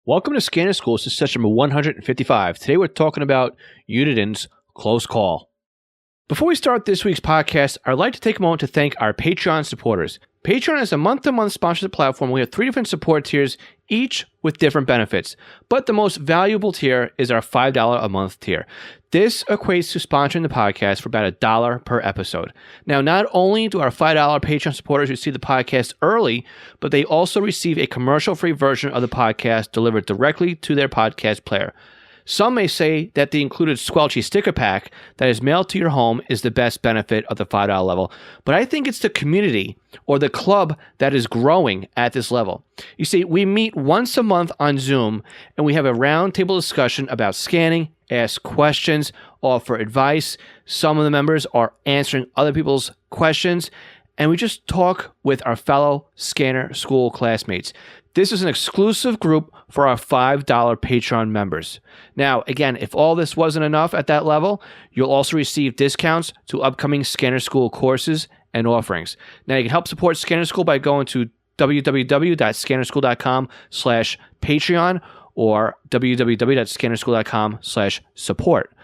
Welcome to Scanner School. This is session number 155. Today we're talking about Uniden's Close Call. Before we start this week's podcast, I'd like to take a moment to thank our Patreon supporters. Patreon is a month-to-month sponsorship platform. We have 3 different support tiers, each with different benefits. But the most valuable tier is our $5 a month tier. This equates to sponsoring the podcast for about $1 per episode. Now, not only do our $5 Patreon supporters receive the podcast early, but they also receive a commercial-free version of the podcast delivered directly to their podcast player. Some may say that the included Squelchy sticker pack that is mailed to your home is the best benefit of the $5 level, but I think it's the community or the club that is growing at this level. You see, we meet once a month on Zoom and we have a roundtable discussion about scanning, ask questions, offer advice. Some of the members are answering other people's questions, and we just talk with our fellow Scanner School classmates. This is an exclusive group for our $5 Patreon members. Now, again, if all this wasn't enough at that level, you'll also receive discounts to upcoming Scanner School courses and offerings. Now, you can help support Scanner School by going to www.scannerschool.com/Patreon or www.scannerschool.com/support.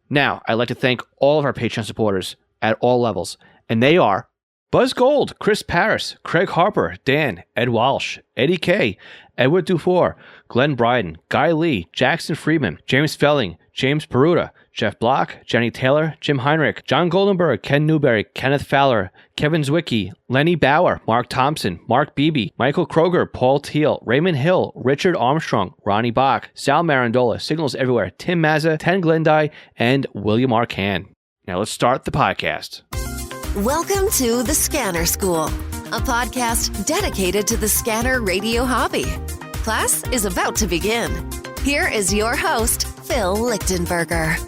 Now, I'd like to thank all of our Patreon supporters at all levels, and they are Buzz Gold, Chris Paris, Craig Harper, Dan, Ed Walsh, Eddie K, Edward Dufour, Glenn Bryden, Guy Lee, Jackson Friedman, James Felling, James Peruta, Jeff Block, Jenny Taylor, Jim Heinrich, John Goldenberg, Ken Newberry, Kenneth Fowler, Kevin Zwicky, Lenny Bauer, Mark Thompson, Mark Beebe, Michael Kroger, Paul Teal, Raymond Hill, Richard Armstrong, Ronnie Bach, Sal Marandola, Signals Everywhere, Tim Mazza, Ten Glendie, and William R. Can. Now let's start the podcast. Welcome to The Scanner School, a podcast dedicated to the scanner radio hobby. Class is about to begin. Here is your host, Phil Lichtenberger.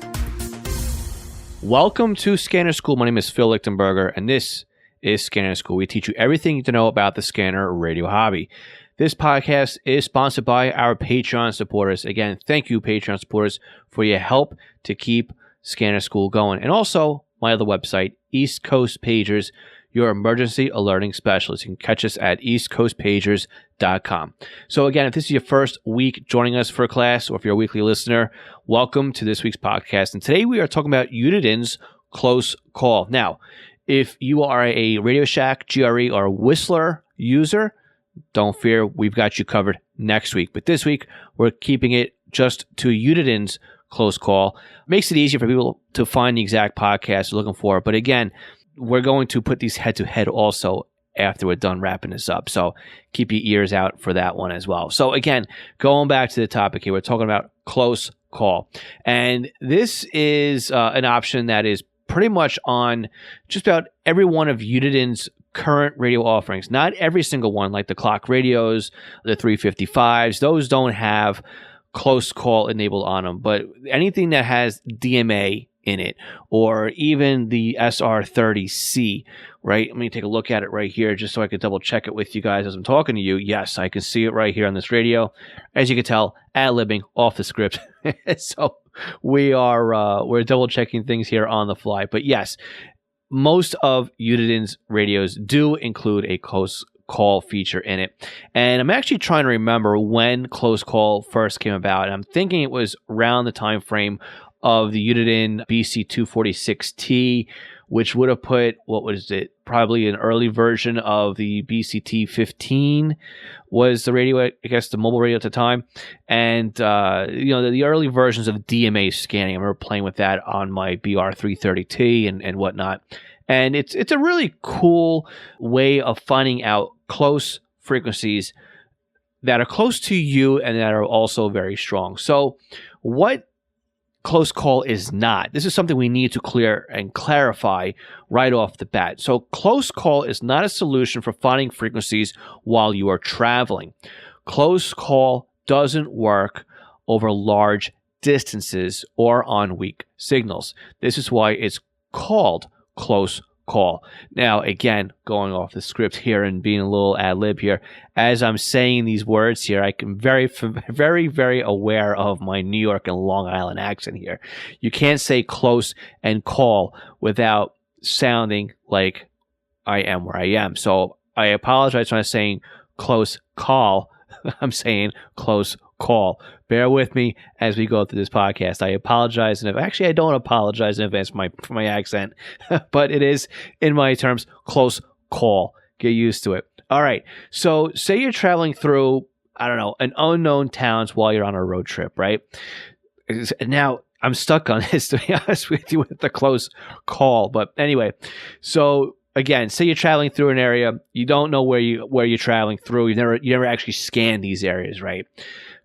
Welcome to Scanner School. My name is Phil Lichtenberger, and this is Scanner School. We teach you everything you need to know about the scanner radio hobby. This podcast is sponsored by our Patreon supporters. Again, thank you, Patreon supporters, for your help to keep Scanner School going. And also, my other website, East Coast Pagers, your emergency alerting specialist. You can catch us at eastcoastpagers.com. So again, if this is your first week joining us for a class, or if you're a weekly listener, welcome to this week's podcast. And today we are talking about Uniden's Close Call. Now, if you are a Radio Shack, GRE, or Whistler user, don't fear, we've got you covered next week. But this week, we're keeping it just to Uniden's Close Call. Makes it easier for people to find the exact podcast they're looking for. But again, we're going to put these head-to-head also after we're done wrapping this up. So keep your ears out for that one as well. So again, going back to the topic here, we're talking about Close Call. And this is an option that is pretty much on just about every one of Uniden's current radio offerings. Not every single one, like the clock radios, the 355s. Those don't have Close Call enabled on them, but anything that has DMA in it, or even the SR30C, right? Let me take a look at it right here just so I can double check it with you guys as I'm talking to you. Yes, I can see it right here on this radio. As you can tell, ad-libbing off the script. So we're double checking things here on the fly. But yes, most of Uniden's radios do include a Close Call feature in it. And I'm actually trying to remember when Close Call first came about. And I'm thinking it was around the time frame of the Uniden BC246T, which would have put, what was it, probably an early version of the BCT15 was the radio, I guess the mobile radio at the time. And, the early versions of DMA scanning, I remember playing with that on my BR330T and whatnot. And it's a really cool way of finding out close frequencies that are close to you and that are also very strong. So what Close Call is not. This is something we need to clear and clarify right off the bat. So Close Call is not a solution for finding frequencies while you are traveling. Close Call doesn't work over large distances or on weak signals. This is why it's called Close Call. Now, again, going off the script here and being a little ad-lib here, as I'm saying these words here, I can very, very aware of my New York and Long Island accent here. You can't say close and call without sounding like I am where I am. So I apologize when I'm saying close call. I'm saying close call. Bear with me as we go through this podcast. I apologize. And actually, I don't apologize in advance for my accent, but it is, in my terms, close call. Get used to it. All right. So say you're traveling through, I don't know, an unknown towns while you're on a road trip, right? Now, I'm stuck on this, to be honest with you, with the close call. But anyway, so again, say you're traveling through an area, you don't know where you're traveling through. You never actually scanned these areas, right?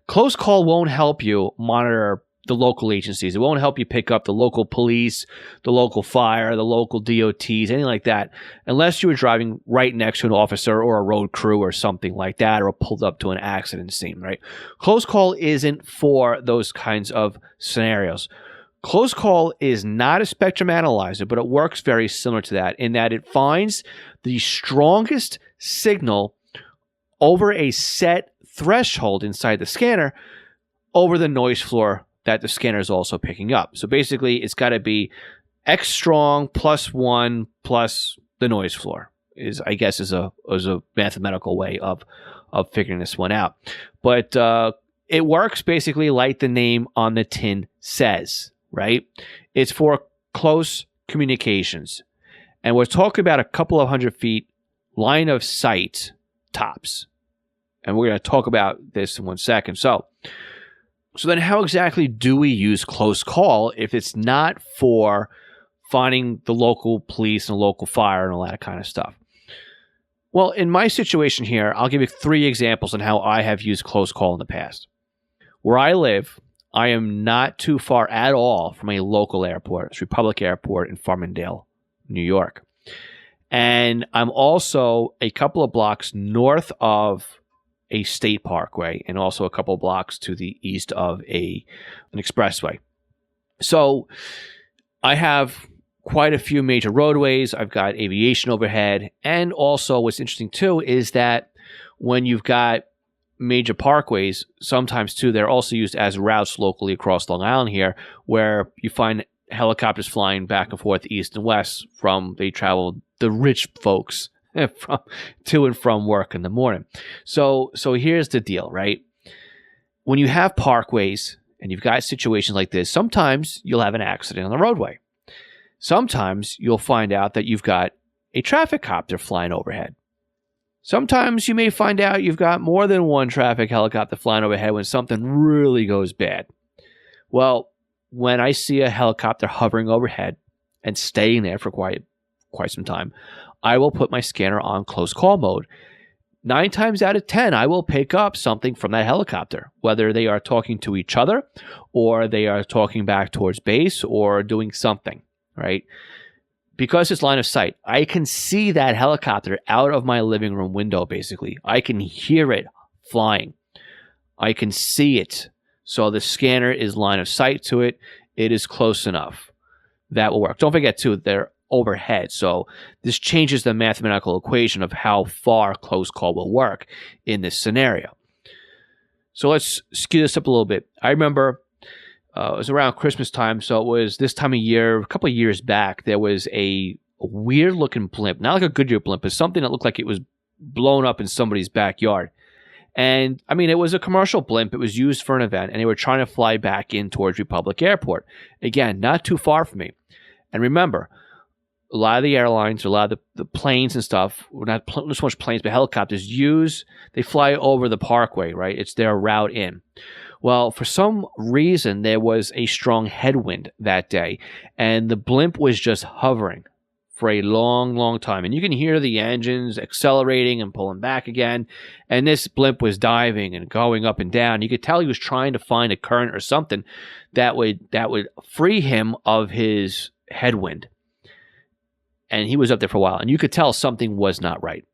Close call won't help you monitor the local agencies. It won't help you pick up the local police, the local fire, the local DOTs, anything like that, unless you were driving right next to an officer or a road crew or something like that, or pulled up to an accident scene, right? Close call isn't for those kinds of scenarios. Close call is not a spectrum analyzer, but it works very similar to that in that it finds the strongest signal over a set threshold inside the scanner over the noise floor that the scanner is also picking up. So basically, it's got to be X strong plus 1 plus the noise floor is a mathematical way of figuring this one out. But it works basically like the name on the tin says, right? It's for close communications. And we're talking about a couple of 100 feet line of sight tops. And we're going to talk about this in 1 second. So then how exactly do we use close call if it's not for finding the local police and the local fire and all that kind of stuff? Well, in my situation here, I'll give you 3 examples on how I have used close call in the past. Where I live, I am not too far at all from a local airport. It's Republic Airport in Farmingdale, New York. And I'm also a couple of blocks north of a state parkway and also a couple of blocks to the east of an expressway. So I have quite a few major roadways. I've got aviation overhead. And also what's interesting too is that when you've got major parkways, sometimes too, they're also used as routes locally across Long Island here, where you find helicopters flying back and forth east and west they travel the rich folks to and from work in the morning. So here's the deal, right? When you have parkways and you've got situations like this, sometimes you'll have an accident on the roadway. Sometimes you'll find out that you've got a traffic copter flying overhead. Sometimes you may find out you've got more than one traffic helicopter flying overhead when something really goes bad. Well, when I see a helicopter hovering overhead and staying there for quite some time, I will put my scanner on close call mode. 9 times out of 10, I will pick up something from that helicopter, whether they are talking to each other or they are talking back towards base or doing something, right? Because it's line of sight, I can see that helicopter out of my living room window, basically. I can hear it flying. I can see it. So the scanner is line of sight to it. It is close enough. That will work. Don't forget, too, they're overhead. So this changes the mathematical equation of how far close call will work in this scenario. So let's skew this up a little bit. I remember it was around Christmas time, so it was this time of year, a couple of years back, there was a weird-looking blimp, not like a Goodyear blimp, but something that looked like it was blown up in somebody's backyard. And, I mean, it was a commercial blimp. It was used for an event, and they were trying to fly back in towards Republic Airport. Again, not too far from me. And remember, a lot of the airlines, a lot of the planes and stuff, not so much planes, but helicopters, they fly over the parkway, right? It's their route in. Well, for some reason, there was a strong headwind that day, and the blimp was just hovering for a long, long time. And you can hear the engines accelerating and pulling back again, and this blimp was diving and going up and down. You could tell he was trying to find a current or something that would free him of his headwind. And he was up there for a while, and you could tell something was not right.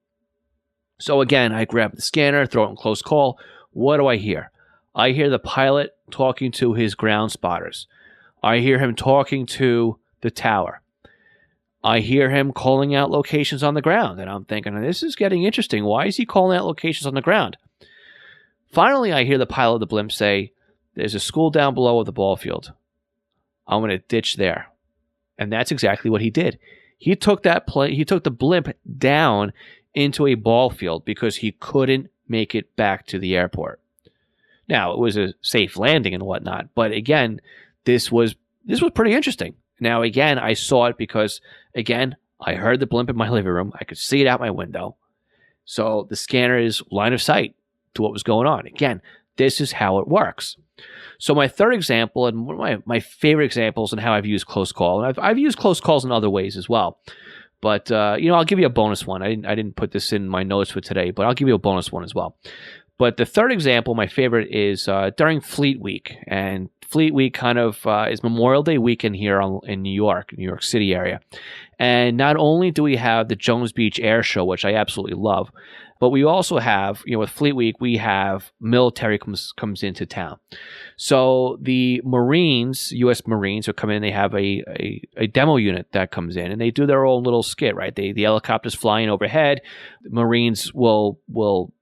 So again, I grab the scanner, throw it in close call. What do I hear? I hear the pilot talking to his ground spotters. I hear him talking to the tower. I hear him calling out locations on the ground. And I'm thinking, this is getting interesting. Why is he calling out locations on the ground? Finally, I hear the pilot of the blimp say, there's a school down below at the ball field. I'm going to ditch there. And that's exactly what he did. He took the blimp down into a ball field because he couldn't make it back to the airport. Now, it was a safe landing and whatnot, but again, this was pretty interesting. Now, again, I saw it because, again, I heard the blimp in my living room. I could see it out my window. So the scanner is line of sight to what was going on. Again, this is how it works. So my third example, and one of my favorite examples in how I've used close call, and I've used close calls in other ways as well. But, I'll give you a bonus one. I didn't put this in my notes for today, but I'll give you a bonus one as well. But the third example, my favorite, is during Fleet Week. And Fleet Week kind of is Memorial Day weekend here in New York City area. And not only do we have the Jones Beach Air Show, which I absolutely love, but we also have, with Fleet Week, we have military comes into town. So the Marines, U.S. Marines, will come in. They have a demo unit that comes in, and they do their own little skit, right? The helicopters flying overhead. The Marines will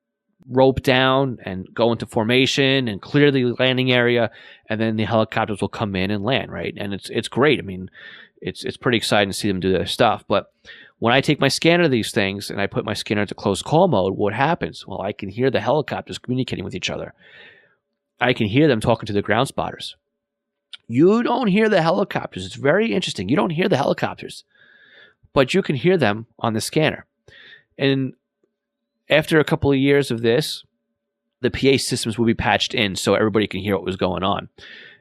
rope down and go into formation and clear the landing area, and then the helicopters will come in and land, right? And it's great. I mean, it's pretty exciting to see them do their stuff. But when I take my scanner to these things and I put my scanner into close call mode, what happens? Well, I can hear the helicopters communicating with each other. I can hear them talking to the ground spotters. You don't hear the helicopters. It's very interesting. You don't hear the helicopters, but you can hear them on the scanner. And after a couple of years of this, the PA systems will be patched in so everybody can hear what was going on.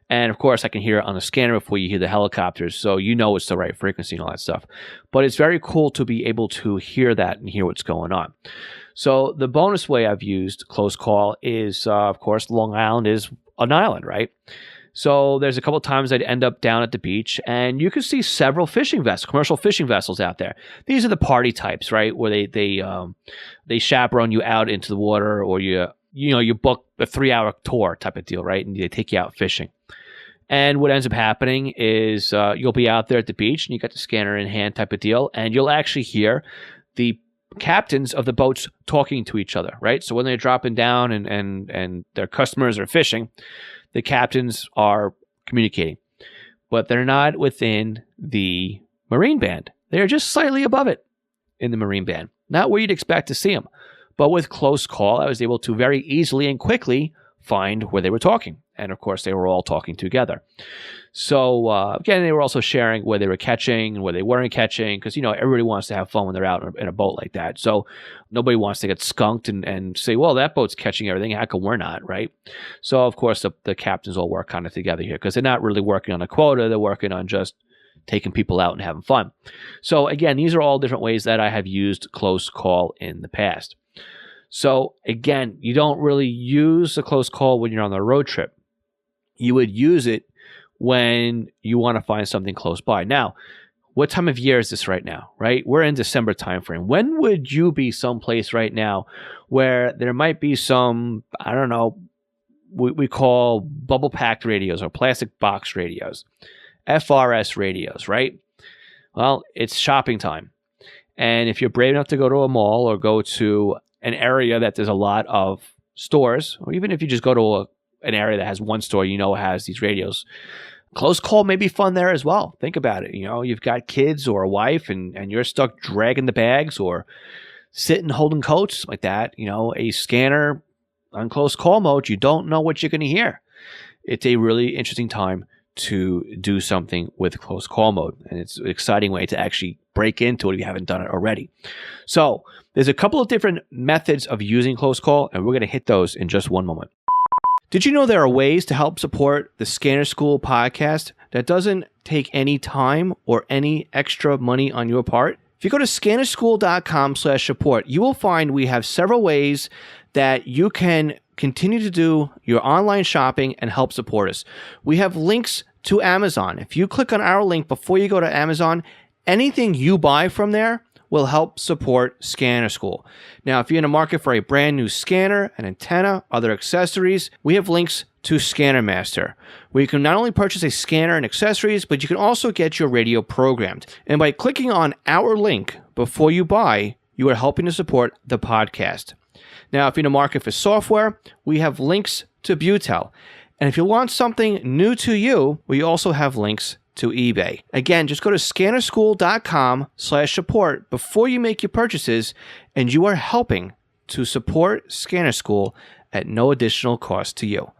And of course, I can hear it on the scanner before you hear the helicopters, so you know it's the right frequency and all that stuff. But it's very cool to be able to hear that and hear what's going on. So the bonus way I've used close call is, of course, Long Island is an island, right? So there's a couple of times I'd end up down at the beach, and you can see several fishing vessels, commercial fishing vessels out there. These are the party types, right? Where they chaperone you out into the water, or you book a 3-hour tour type of deal, right? And they take you out fishing. And what ends up happening is you'll be out there at the beach, and you got the scanner in hand type of deal, and you'll actually hear the captains of the boats talking to each other, right? So when they're dropping down and their customers are fishing, the captains are communicating, but they're not within the Marine band. They're just slightly above it in the Marine band, not where you'd expect to see them. But with close call, I was able to very easily and quickly find where they were talking. And of course, they were all talking together. So again, they were also sharing where they were catching and where they weren't catching, because everybody wants to have fun when they're out in a boat like that. So nobody wants to get skunked and say, well, that boat's catching everything, how come we're not, right? So of course, the captains all work kind of together here, because they're not really working on a quota, they're working on just taking people out and having fun. So again, these are all different ways that I have used close call in the past. So again, you don't really use a close call when you're on the road trip. You would use it when you want to find something close by. Now, what time of year is this right now, right? We're in December timeframe. When would you be someplace right now where there might be some, I don't know, we call bubble packed radios or plastic box radios, FRS radios, right? Well, it's shopping time. And if you're brave enough to go to a mall or go to an area that there's a lot of stores, or even if you just go to an area that has one store, has these radios, close call may be fun there as well. Think about it. You've got kids or a wife and you're stuck dragging the bags or sitting holding coats like that. A scanner on close call mode, you don't know what you're going to hear. It's a really interesting time to do something with close call mode. And it's an exciting way to actually break into it if you haven't done it already. So there's a couple of different methods of using close call, and we're going to hit those in just one moment. Did you know there are ways to help support the Scanner School podcast that doesn't take any time or any extra money on your part? If you go to scannerschool.com/support, you will find we have several ways that you can continue to do your online shopping and help support us. We have links to Amazon. If you click on our link before you go to Amazon, anything you buy from there will help support Scanner School. Now, if you're in the market for a brand new scanner, an antenna, other accessories, we have links to Scanner Master, where you can not only purchase a scanner and accessories, but you can also get your radio programmed. And by clicking on our link before you buy, you are helping to support the podcast. Now, if you're in the market for software, we have links to Butel. And if you want something new to you, we also have links to eBay. Again, just go to scannerschool.com/support before you make your purchases, and you are helping to support Scanner School at no additional cost to you.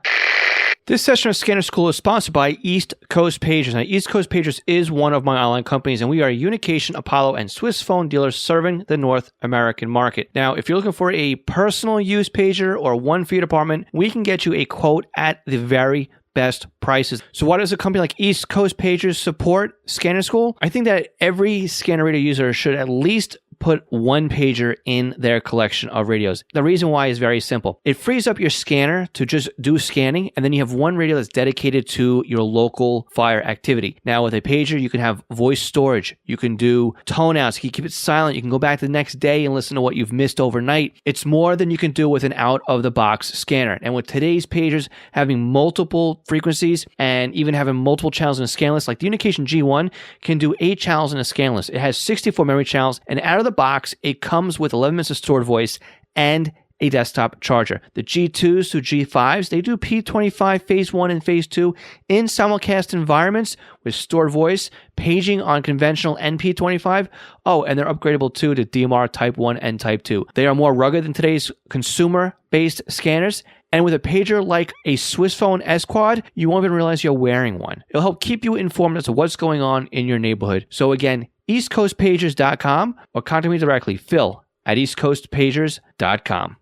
This session of Scanner School is sponsored by East Coast Pagers. Now, East Coast Pagers is one of my online companies, and we are a Unication, Apollo, and Swiss phone dealers serving the North American market. Now, if you're looking for a personal use pager or one for your department, we can get you a quote at the very best prices. So why does a company like East Coast Pagers support Scanner School? I think that every scanner radio user should at least put one pager in their collection of radios. The reason why is very simple. It frees up your scanner to just do scanning, and then you have one radio that's dedicated to your local fire activity. Now with a pager, you can have voice storage. You can do tone outs. You can keep it silent. You can go back the next day and listen to what you've missed overnight. It's more than you can do with an out-of-the-box scanner. And with today's pagers having multiple frequencies and even having multiple channels in a scan list, like the Unication G1 can do 8 channels in a scan list. It has 64 memory channels, and out of the box, it comes with 11 minutes of stored voice and a desktop charger. The G2s to G5s, they do P25 Phase 1 and Phase 2 in simulcast environments with stored voice, paging on conventional and P25. Oh, and they're upgradable too to DMR Type 1 and Type 2. They are more rugged than today's consumer-based scanners. And with a pager like a Swiss phone S-Quad, you won't even realize you're wearing one. It'll help keep you informed as to what's going on in your neighborhood. So again, eastcoastpagers.com or contact me directly, Phil at eastcoastpagers.com.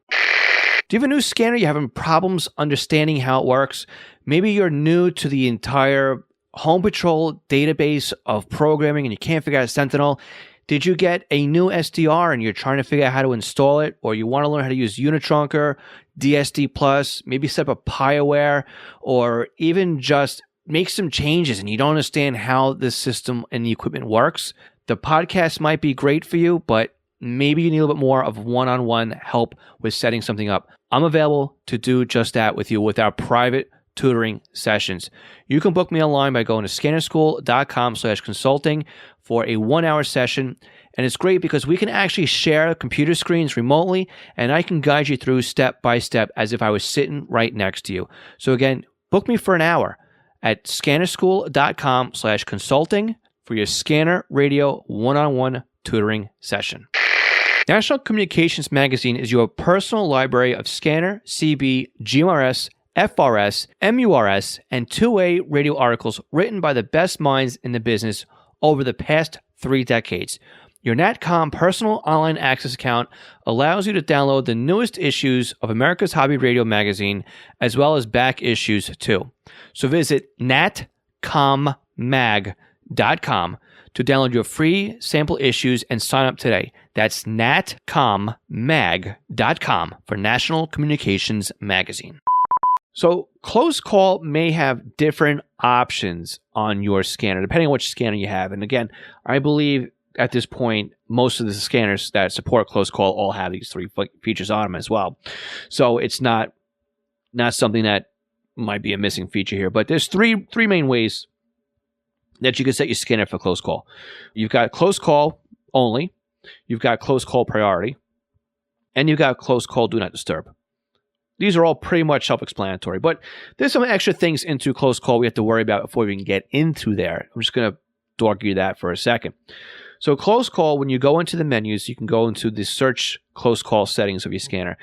Do you have a new scanner? You're having problems understanding how it works? Maybe you're new to the entire Home Patrol database of programming and you can't figure out Sentinel. Did you get a new SDR and you're trying to figure out how to install it? Or you want to learn how to use Unitrunker, DSD Plus, maybe set up a PieAware, or even just make some changes and you don't understand how the system and the equipment works? The podcast might be great for you, but maybe you need a little bit more of one-on-one help with setting something up. I'm available to do just that with you with our private tutoring sessions. You can book me online by going to scannerschool.com/consulting for a 1-hour session. And it's great because we can actually share computer screens remotely, and I can guide you through step by step as if I was sitting right next to you. So again, book me for an hour at scannerschool.com/consulting for your scanner radio one-on-one tutoring session. National Communications Magazine is your personal library of scanner, CB, GMRS, FRS, MURS, and two-way radio articles written by the best minds in the business over the past 3 decades. Your NatCom personal online access account allows you to download the newest issues of America's Hobby Radio magazine, as well as back issues too. So visit natcommag.com to download your free sample issues and sign up today. That's natcommag.com for National Communications Magazine. So close call may have different options on your scanner, depending on which scanner you have. And again, I believe at this point, most of the scanners that support close call all have these 3 features on them as well. So it's not something that might be a missing feature here. But there's three main ways that you can set your scanner for close call. You've got close call only, you've got close call priority, and you've got close call do not disturb. These are all pretty much self-explanatory, but there's some extra things into close call we have to worry about before we can get into there. I'm just going to dog you that for a second. So close call, when you go into the menus, you can go into the search close call settings of your scanner,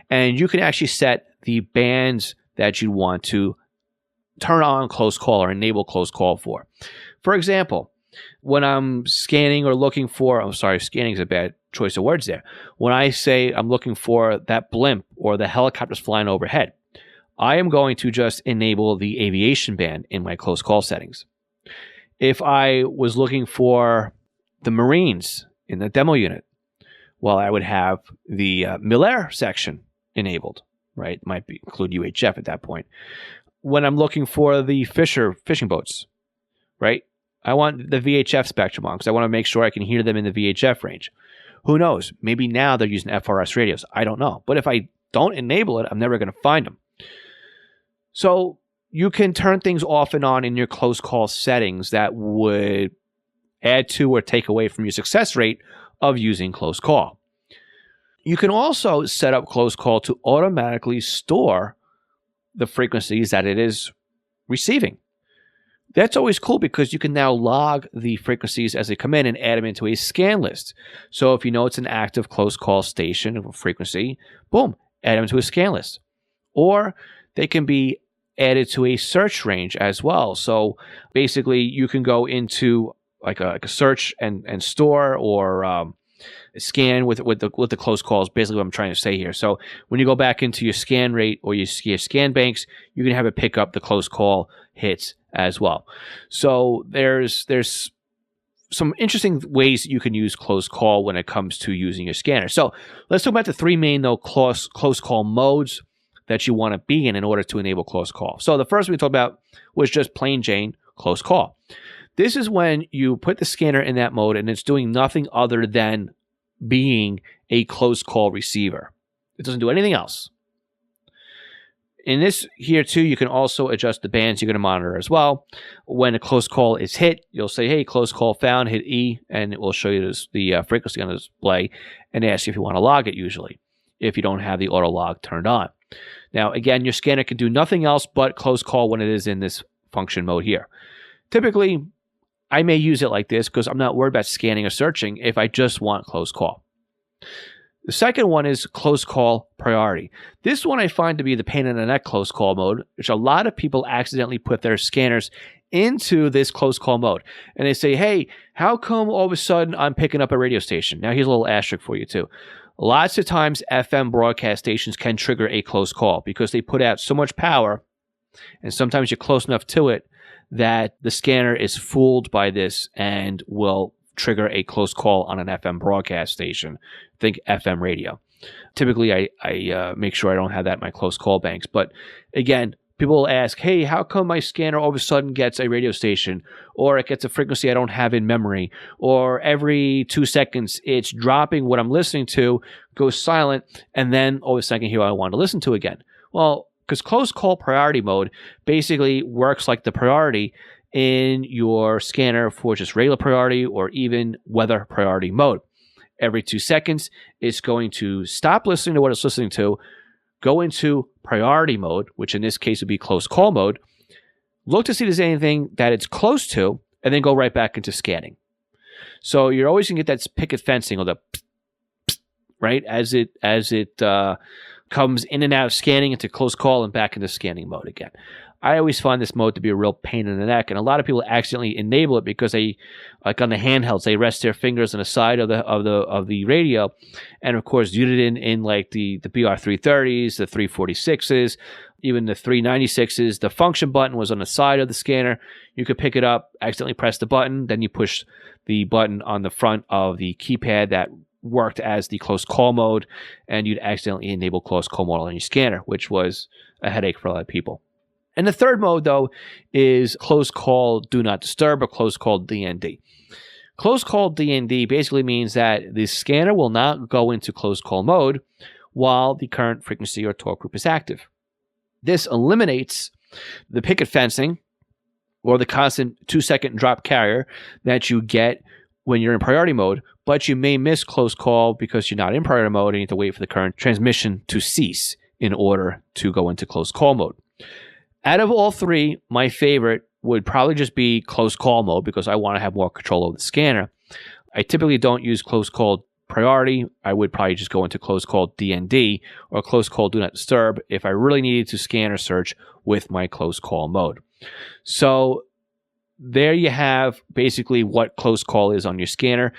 and you can actually set the bands that you want to turn on close call or enable close call for. For example, when I'm scanning or looking for, scanning is a bad choice of words there. When I say I'm looking for that blimp or the helicopters flying overhead, I am going to just enable the aviation band in my close call settings. If I was looking for the Marines in the demo unit, well, I would have the Mil-Air section enabled, right? It might include UHF at that point. When I'm looking for the fishing boats, right? I want the VHF spectrum on because I want to make sure I can hear them in the VHF range. Who knows? Maybe now they're using FRS radios. I don't know. But if I don't enable it, I'm never going to find them. So you can turn things off and on in your close call settings that would add to or take away from your success rate of using close call. You can also set up close call to automatically store the frequencies that it is receiving. That's always cool because you can now log the frequencies as they come in and add them into a scan list. So if you know it's an active close call station of a frequency, boom, add them to a scan list. or they can be added to a search range as well. So basically, you can go into like a search and store, or scan with the close calls. Basically, what I'm trying to say here. So when you go back into your scan rate or your scan banks, you can have it pick up the close call hits as well. So there's some interesting ways that you can use close call when it comes to using your scanner. So let's talk about the three main close call modes that you want to be in order to enable close call. So the first we talked about was just plain Jane close call. This is when you put the scanner in that mode and it's doing nothing other than being a close call receiver. It doesn't do anything else. In this here too, you can also adjust the bands you're going to monitor as well. When a close call is hit, you'll say, hey, close call found, hit E, and it will show you the frequency on the display and ask you if you want to log it usually, if you don't have the auto log turned on. Now, again, your scanner can do nothing else but close call when it is in this function mode here. Typically, I may use it like this because I'm not worried about scanning or searching if I just want close call. The second one is close call priority. This one I find to be the pain in the neck close call mode, which a lot of people accidentally put their scanners into this close call mode. And they say, hey, how come all of a sudden I'm picking up a radio station? Now, here's a little asterisk for you too. Lots of times FM broadcast stations can trigger a close call because they put out so much power, and sometimes you're close enough to it that the scanner is fooled by this and will trigger a close call on an FM broadcast station. Think FM radio. Typically, I make sure I don't have that in my close call banks. But again, people will ask, hey, how come my scanner all of a sudden gets a radio station, or it gets a frequency I don't have in memory, or every 2 seconds it's dropping what I'm listening to, goes silent, and then all of a sudden here I want to listen to again? Well, because close call priority mode basically works like the priority in your scanner for just regular priority or even weather priority mode. Every 2 seconds, it's going to stop listening to what it's listening to, go into priority mode, which in this case would be close call mode, look to see if there's anything that it's close to, and then go right back into scanning. So you're always going to get that picket fencing, or the right as it comes in and out of scanning into close call and back into scanning mode again. I always find this mode to be a real pain in the neck, and a lot of people accidentally enable it because they, like on the handhelds, they rest their fingers on the side of the radio, and of course Uniden in like the BR330s, the 346s, even the 396s. The function button was on the side of the scanner. You could pick it up, accidentally press the button, then you push the button on the front of the keypad that worked as the close call mode, and you'd accidentally enable close call mode on your scanner, which was a headache for a lot of people. And the third mode, though, is close call do not disturb, or close call DND. Close call DND basically means that the scanner will not go into close call mode while the current frequency or torque group is active. This eliminates the picket fencing or the constant 2-second drop carrier that you get when you're in priority mode, but you may miss close call because you're not in priority mode and you have to wait for the current transmission to cease in order to go into close call mode. Out of all three, my favorite would probably just be close call mode because I want to have more control over the scanner. I typically don't use close call priority. I would probably just go into close call DND or close call do not disturb if I really needed to scan or search with my close call mode. So there you have basically what close call is on your scanner.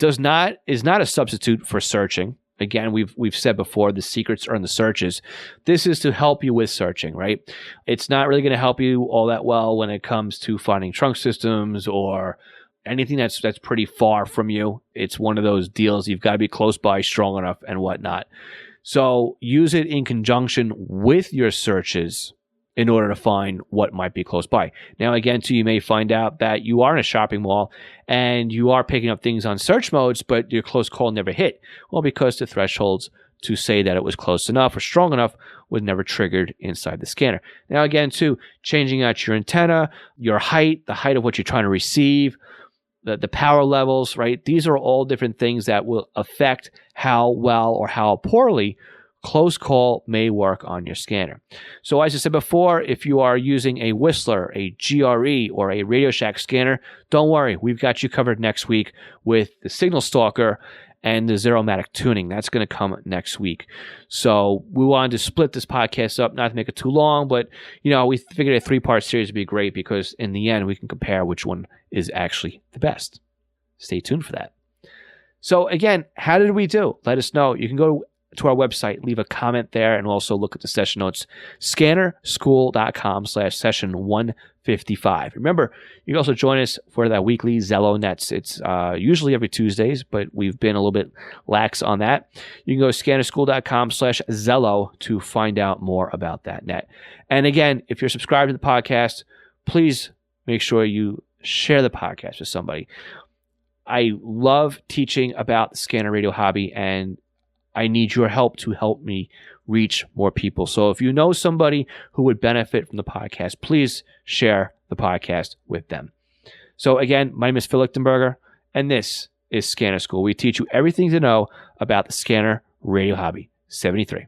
Is not a substitute for searching. Again, we've said before, the secrets are in the searches. This is to help you with searching, right? It's not really going to help you all that well when it comes to finding trunk systems or anything that's pretty far from you. It's one of those deals. You've got to be close by, strong enough, and whatnot. So use it in conjunction with your searches in order to find what might be close by. Now, again, too, you may find out that you are in a shopping mall and you are picking up things on search modes, but your close call never hit. Well, because the thresholds to say that it was close enough or strong enough was never triggered inside the scanner. Now, again, too, changing out your antenna, your height, the height of what you're trying to receive, the power levels, right? These are all different things that will affect how well or how poorly close call may work on your scanner. So as I said before, if you are using a Whistler, a GRE, or a Radio Shack scanner, don't worry. We've got you covered next week with the Signal Stalker and the Zeromatic tuning. That's going to come next week. So we wanted to split this podcast up, not to make it too long, but we figured a 3-part series would be great because in the end we can compare which one is actually the best. Stay tuned for that. So again, how did we do? Let us know. You can go to our website, leave a comment there, and also look at the session notes, scannerschool.com/session 155. Remember, you can also join us for that weekly Zello Nets. It's usually every Tuesdays, but we've been a little bit lax on that. You can go to scannerschool.com/Zello to find out more about that net. And again, if you're subscribed to the podcast, please make sure you share the podcast with somebody. I love teaching about the scanner radio hobby, and I need your help to help me reach more people. So if you know somebody who would benefit from the podcast, please share the podcast with them. So again, my name is Phil Lichtenberger, and this is Scanner School. We teach you everything to know about the scanner radio hobby. 73.